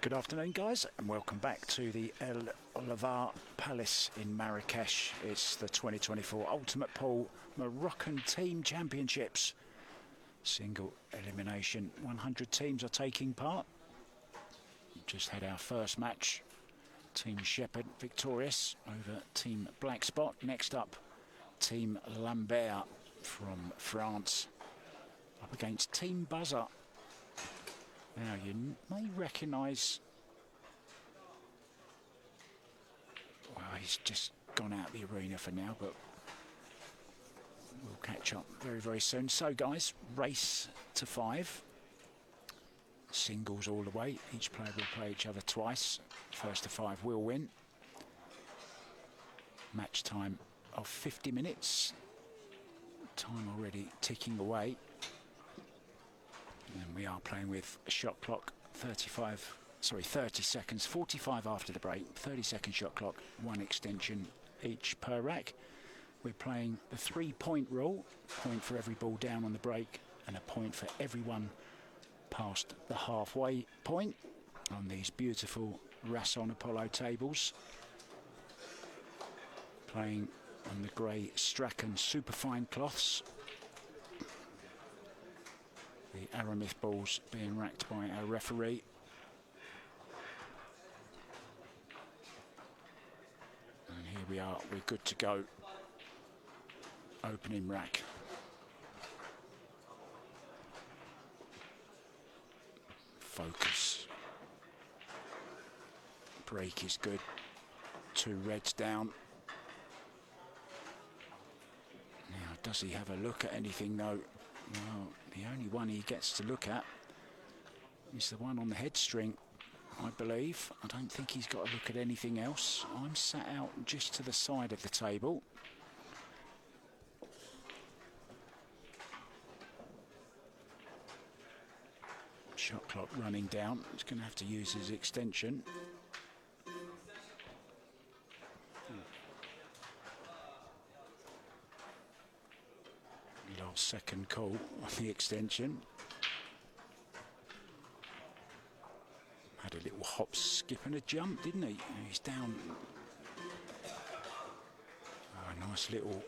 Good afternoon, guys, and welcome back to the El Olavar Palace in Marrakech. It's the 2024 Ultimate Pool Moroccan Team Championships. Single elimination, 100 teams are taking part. Just had our first match. Team Shepherd victorious over Team Black Spot. Next up, Team Lambert from France up against Team Buzzer. Now, you may recognise... Well, he's just gone out of the arena for now, but we'll catch up very, very soon. So, guys, race to 5. Singles all the way. Each player will play each other twice. First to 5 will win. Match time of 50 minutes. Time already ticking away. And we are playing with a shot clock, 30 seconds, 45 after the break, 30-second shot clock, 1 extension each per rack. We're playing the 3-point rule, point for every ball down on the break and a point for everyone past the halfway point on these beautiful Rasson Apollo tables. Playing on the grey Strachan superfine cloths. The Aramith balls being racked by our referee. And here we are, we're good to go. Opening rack. Focus. Break is good. 2 reds down. Now, does he have a look at anything though? Well, the only one he gets to look at is the one on the head string, I believe. I don't think he's got to look at anything else. I'm sat out just to the side of the table. Shot clock running down. He's going to have to use his extension. Last second call on the extension. Had a little hop, skip and a jump, didn't he? He's down. Oh, a nice little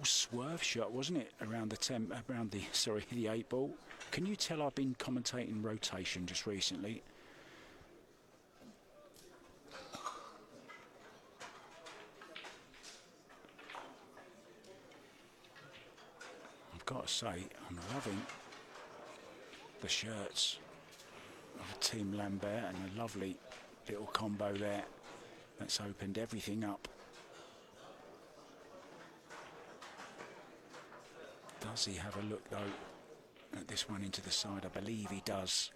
swerve shot, wasn't it? Around the 8 ball. Can you tell I've been commentating rotation just recently? Got to say, I'm loving the shirts of Team Lambert and a lovely little combo there that's opened everything up. Does he have a look though at this one into the side? I believe he does.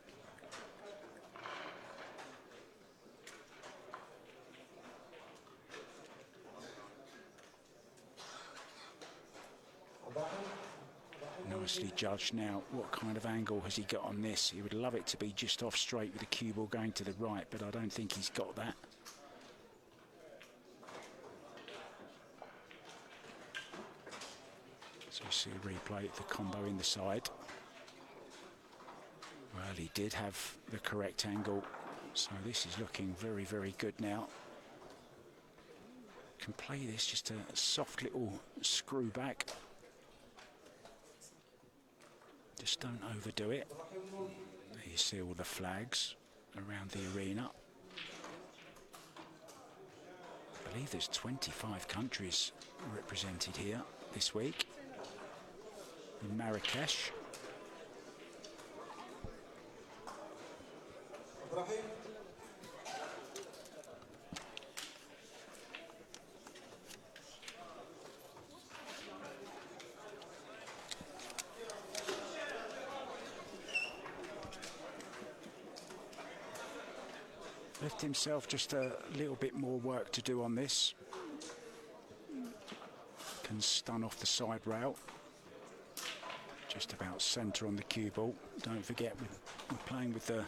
Nicely judged. Now, what kind of angle has he got on this? He would love it to be just off straight with the cue ball going to the right, but I don't think he's got that. So you see a replay of the combo in the side. Well, he did have the correct angle, so this is looking very, very good now. Can play this, just a soft little screw back. Just don't overdo it. There you see all the flags around the arena. I believe there's 25 countries represented here this week in Marrakech. Left himself just a little bit more work to do on this. Can stun off the side rail. Just about centre on the cue ball. Don't forget we're playing with the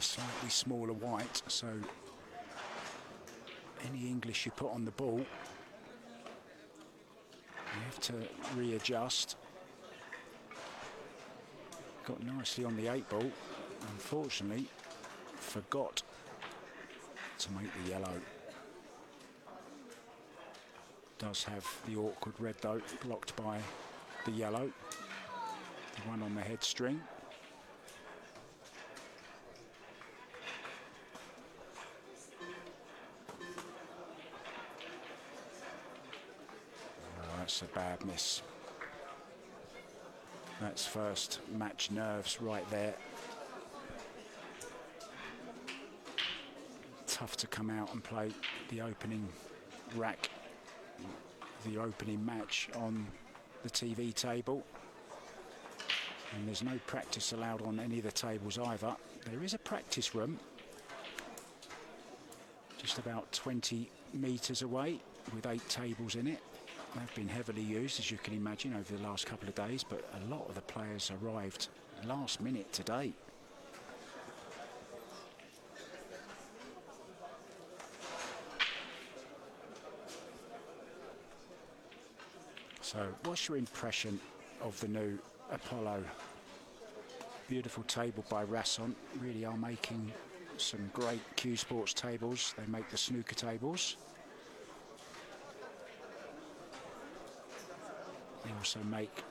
slightly smaller white, so any English you put on the ball, you have to readjust. Got nicely on the 8 ball. Unfortunately, forgot to make the yellow. Does have the awkward red though, blocked by the yellow. The one on the head string. Oh, that's a bad miss. That's first match nerves right there. Tough to come out and play the opening rack, the opening match on the TV table. And there's no practice allowed on any of the tables either. There is a practice room just about 20 metres away with 8 tables in it. They've been heavily used, as you can imagine, over the last couple of days, but a lot of the players arrived last minute today. So what's your impression of the new Apollo? Beautiful table by Rasson. Really are making some great Q Sports tables. They make the snooker tables. They also make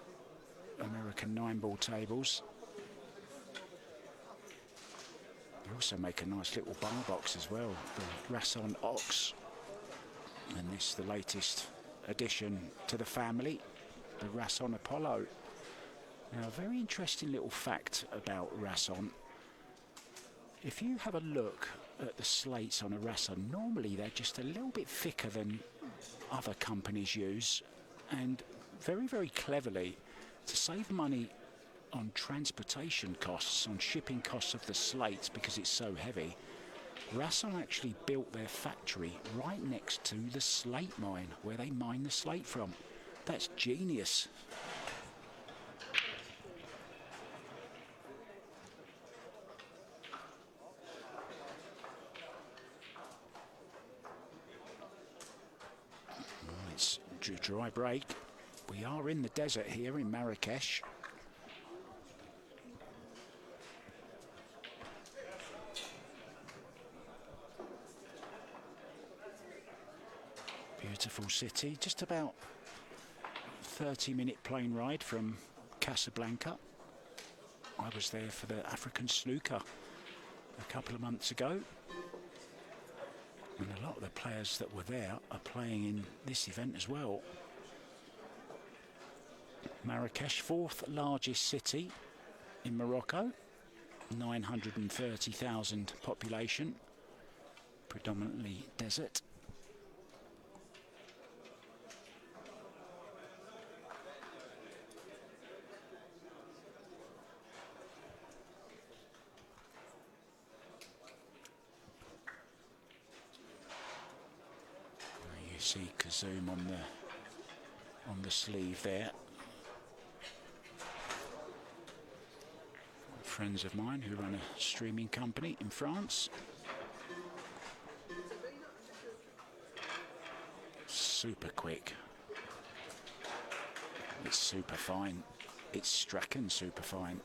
American 9-ball tables. They also make a nice little bar box as well, the Rasson Ox. And this, the latest addition to the family, the Rasson Apollo. Now, a very interesting little fact about Rasson. If you have a look at the slates on a Rasson, normally they're just a little bit thicker than other companies use, and very, very cleverly, to save money on transportation costs, on shipping costs of the slates because it's so heavy, Rasson actually built their factory right next to the slate mine, where they mine the slate from. That's genius. It's dry break. We are in the desert here in Marrakech. Beautiful city, just about 30-minute plane ride from Casablanca. I was there for the African snooker a couple of months ago. And a lot of the players that were there are playing in this event as well. Marrakech, 4th largest city in Morocco, 930,000 population, predominantly desert. You see Kazoom on the sleeve there. Friends of mine who run a streaming company in France. Super quick. It's super fine. It's Strachan super fine.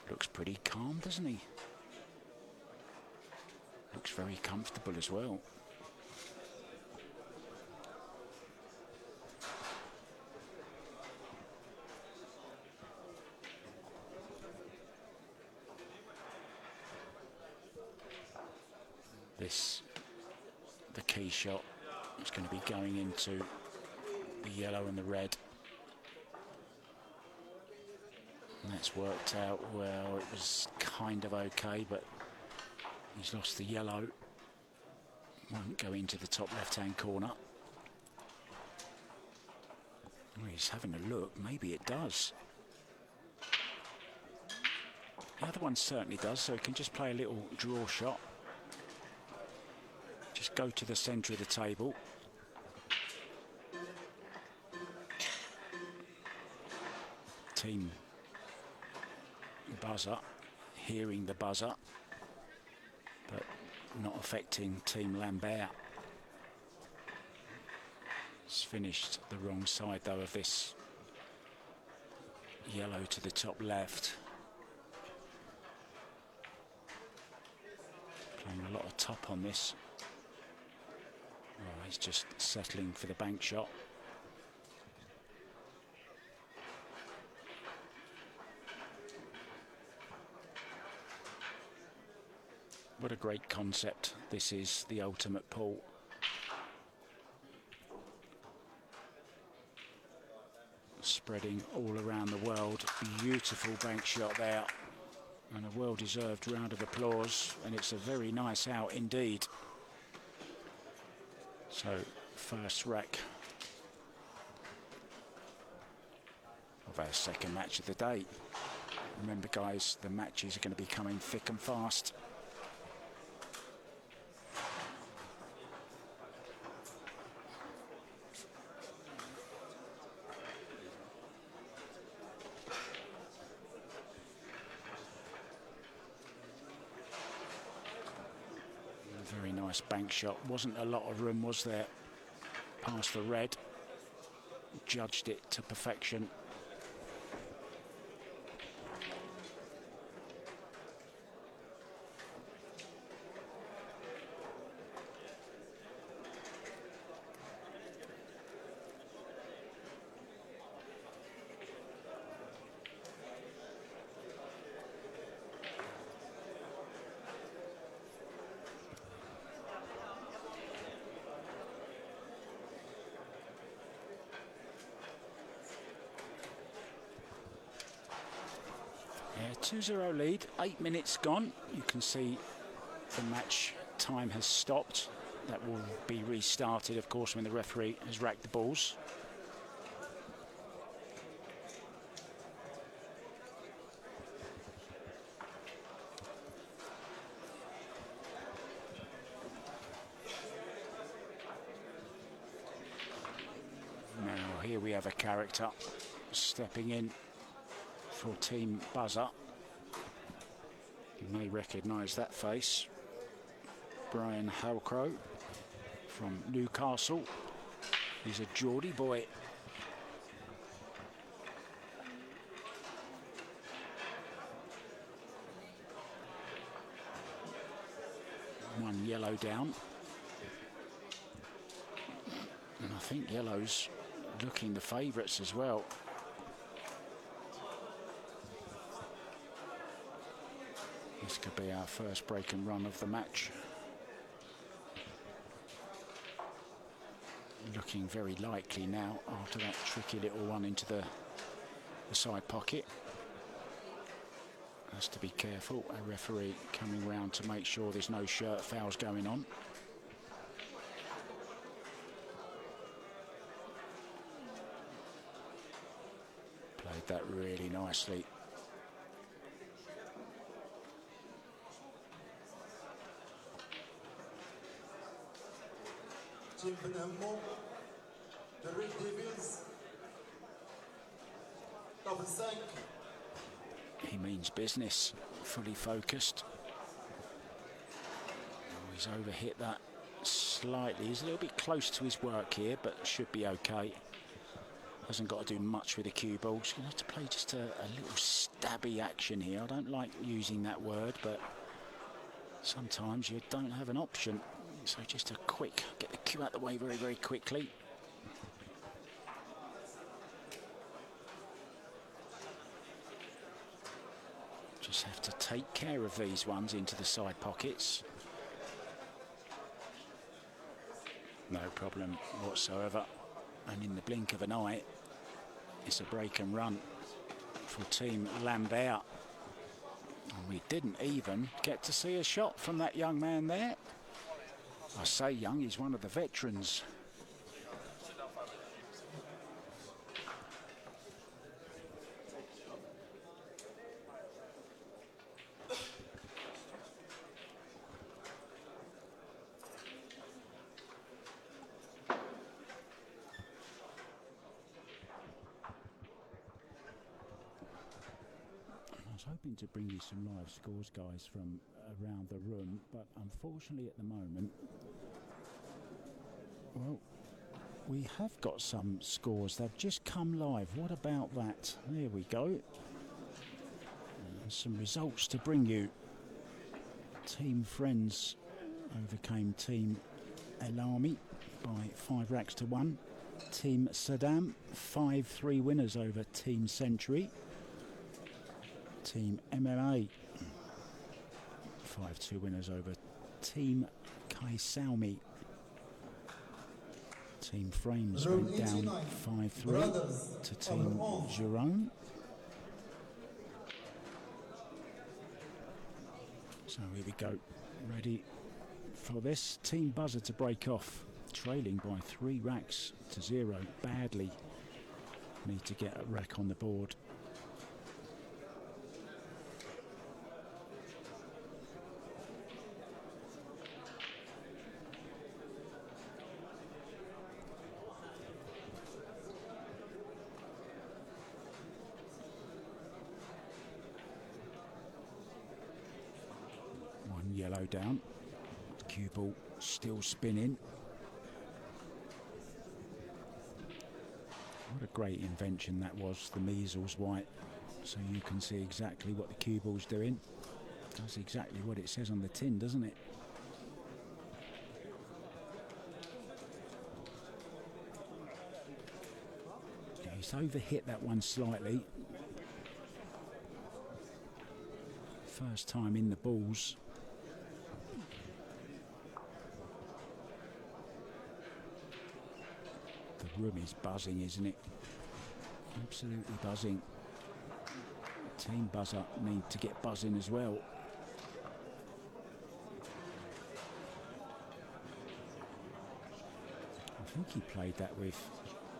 Looks pretty calm, doesn't he? Looks very comfortable as well. The key shot is going to be going into the yellow and the red. And that's worked out well. It was kind of okay, but he's lost the yellow. Won't go into the top left-hand corner. Oh, he's having a look. Maybe it does. The other one certainly does, so he can just play a little draw shot. Just go to the centre of the table. Team buzzer, hearing the buzzer, but not affecting Team Lambert. It's finished the wrong side though of this yellow to the top left. Playing a lot of top on this. Oh, he's just settling for the bank shot. What a great concept this is, the ultimate pool. Spreading all around the world. Beautiful bank shot there. And a well-deserved round of applause. And it's a very nice out indeed. So, first rack of our second match of the day. Remember, guys, the matches are going to be coming thick and fast. Very nice bank shot. Wasn't a lot of room, was there? Past the red. Judged it to perfection. Yeah, 2-0 lead, 8 minutes gone. You can see the match time has stopped. That will be restarted, of course, when the referee has racked the balls. Now, here we have a character stepping in for Team Buzzer. You may recognise that face. Brian Halcrow from Newcastle. He's a Geordie boy. One yellow down. And I think yellow's looking the favourites as well. This could be our first break and run of the match. Looking very likely now after that tricky little one into the side pocket. Has to be careful. A referee coming round to make sure there's no shirt fouls going on. Played that really nicely. The Red Devils, double 5. He means business, fully focused. Oh, he's overhit that slightly. He's a little bit close to his work here, but should be okay. Hasn't got to do much with the cue ball. He's going to have to play just a little stabby action here. I don't like using that word, but sometimes you don't have an option. So just a quick, get the cue out of the way very, very quickly. Just have to take care of these ones into the side pockets. No problem whatsoever. And in the blink of an eye, it's a break and run for Team Lambert. And we didn't even get to see a shot from that young man there. I say young, he's one of the veterans. I was hoping to bring you some live scores, guys, from around the room, but unfortunately at the moment, well, we have got some scores. They've just come live. What about that? There we go. And some results to bring you. Team Friends overcame Team El Army by 5 racks to 1. Team Saddam 5-3 winners over Team Century. Team MMA 5-2 winners over Team Kaisaumi. Team Frames went down 5-3 to Team Jerome. So here we go, ready for this. Team Buzzer to break off, trailing by 3 racks to 0. Badly need to get a rack on the board. Yellow down, cue ball still spinning. What a great invention that was, the measles white, so you can see exactly what the cue ball's doing. Does exactly what it says on the tin, doesn't it? Yeah, he's overhit that one slightly. First time in the balls. The room is buzzing, isn't it? Absolutely buzzing. Team Buzzer need to get buzzing as well. I think he played that with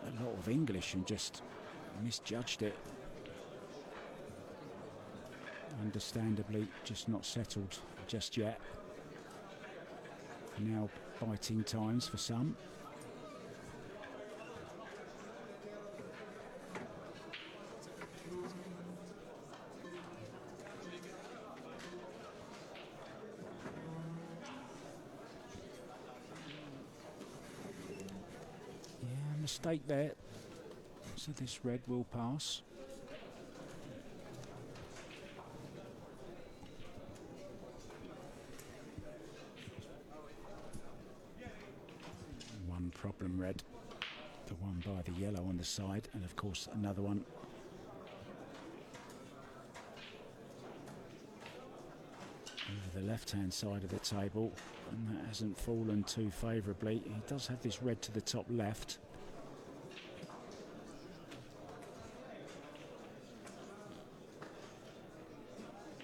a lot of English and just misjudged it. Understandably, just not settled just yet. Now biting times for some. Yeah, mistake there. So this red will pass. Problem red, the one by the yellow on the side, and of course another one over the left hand side of the table, and that hasn't fallen too favourably. He does have this red to the top left.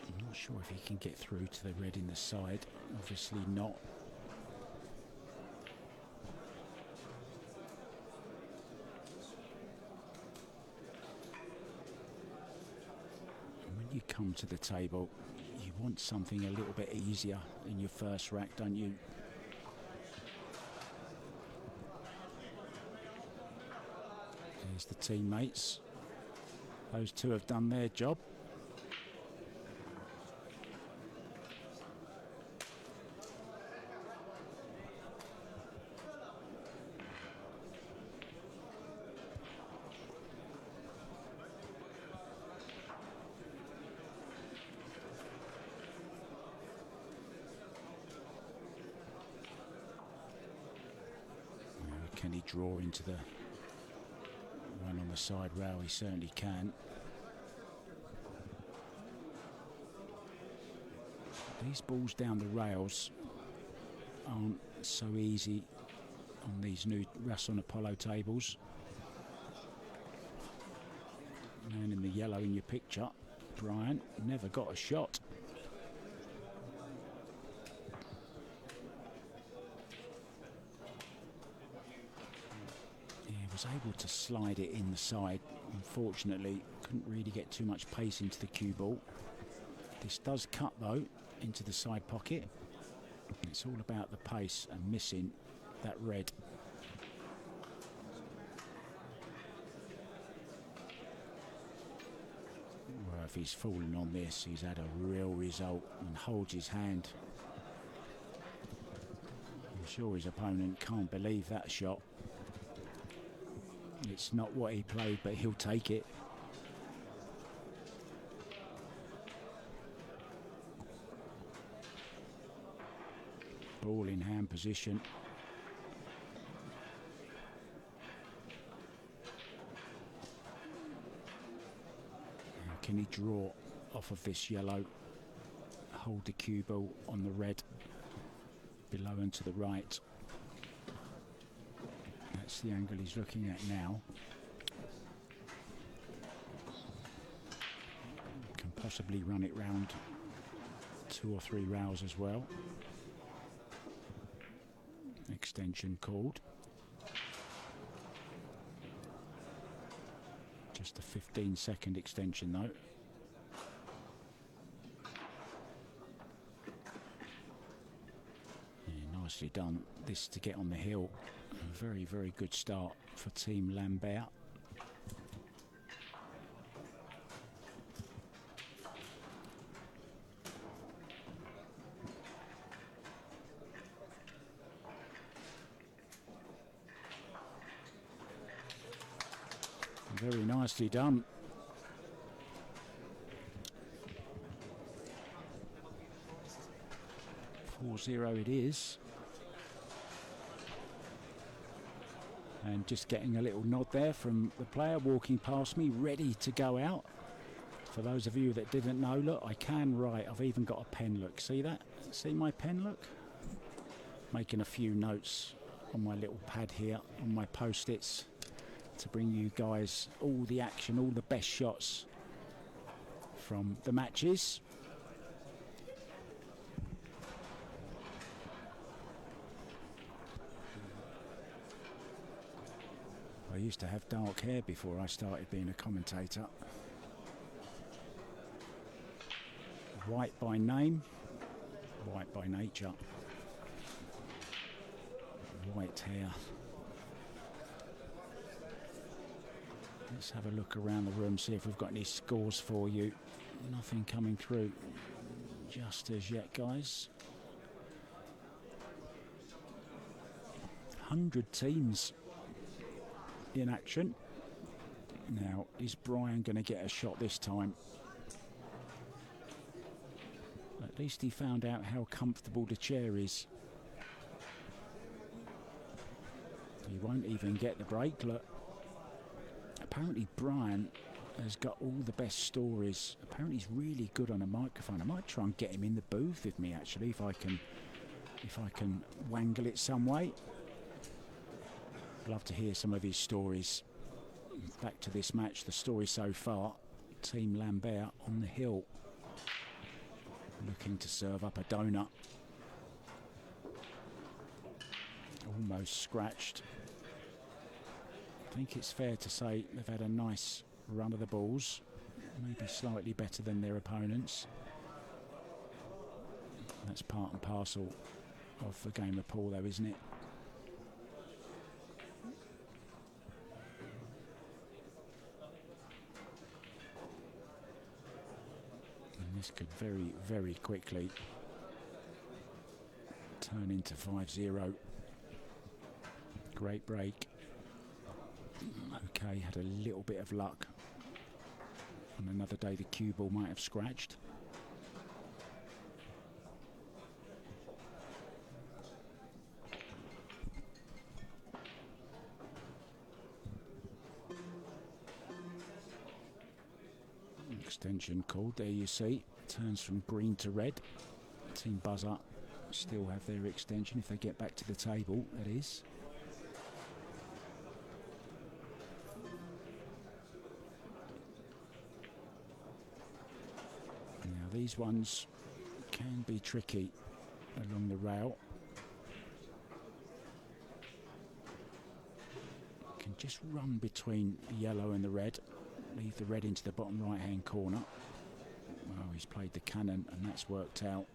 I'm not sure if he can get through to the red in the side, obviously not. You come to the table, you want something a little bit easier in your first rack, don't you? There's the teammates. Those two have done their job. Can he draw into the one on the side rail? He certainly can. These balls down the rails aren't so easy on these new Rasson Apollo tables. Man in the yellow in your picture, Brian, never got a shot. Able to slide it in the side. Unfortunately, couldn't really get too much pace into the cue ball. This does cut though into the side pocket. It's all about the pace and missing that red. Well, if he's fallen on this, he's had a real result and holds his hand. I'm sure his opponent can't believe that shot. It's not what he played, but he'll take it. Ball in hand position. Now can he draw off of this yellow? Hold the cue ball on the red, below and to the right. That's the angle he's looking at now. Can possibly run it round 2 or 3 rails as well. Extension called. Just a 15-second extension though. Yeah, nicely done. This to get on the hill. A very, very good start for Team Lambert. Very nicely done. .40 it is. And just getting a little nod there from the player walking past me, ready to go out. For those of you that didn't know, look, I can write. I've even got a pen, look. See that? See my pen, look? Making a few notes on my little pad here, on my post-its, to bring you guys all the action, all the best shots from the matches. I used to have dark hair before I started being a commentator. White by name, white by nature. White hair. Let's have a look around the room, see if we've got any scores for you. Nothing coming through just as yet, guys. 100 teams in action. Now, is Brian going to get a shot this time? At least he found out how comfortable the chair is. He won't even get the break, look. Apparently Brian has got all the best stories. Apparently he's really good on a microphone. I might try and get him in the booth with me actually, if I can wangle it some way. I'd love to hear some of his stories. Back to this match, the story so far. Team Lambert on the hill, looking to serve up a donut. Almost scratched. I think it's fair to say they've had a nice run of the balls, maybe slightly better than their opponents. That's part and parcel of the game of pool though, isn't it? And this could very, very quickly turn into 5-0. Great break. Okay, had a little bit of luck. On another day the cue ball might have scratched. Extension called, there you see. Turns from green to red. Team Buzzer still have their extension if they get back to the table, that is. These ones can be tricky along the rail. Can just run between the yellow and the red. Leave the red into the bottom right hand corner. Well, he's played the cannon and that's worked out.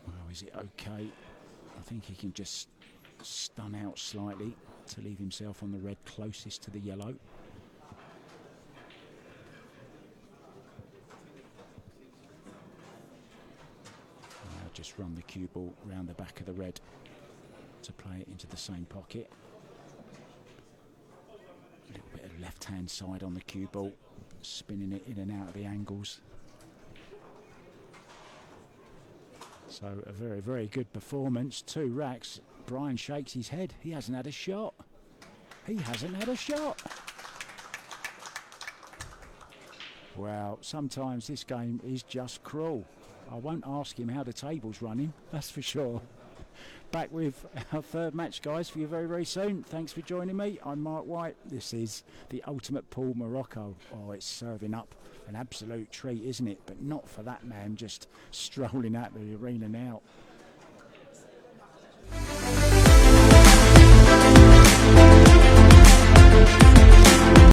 Well, is it okay? I think he can just stun out slightly to leave himself on the red closest to the yellow. Just run the cue ball round the back of the red to play it into the same pocket. left-hand side on the cue ball, spinning it in and out of the angles. So a very, very good performance. 2 racks. Brian shakes his head. He hasn't had a shot. He hasn't had a shot. Well, sometimes this game is just cruel. I won't ask him how the table's running, that's for sure. Back with our third match, guys, for you very, very soon. Thanks for joining me. I'm Mark White. This is the Ultimate Pool Morocco. Oh, it's serving up an absolute treat, isn't it? But not for that man just strolling out the arena now.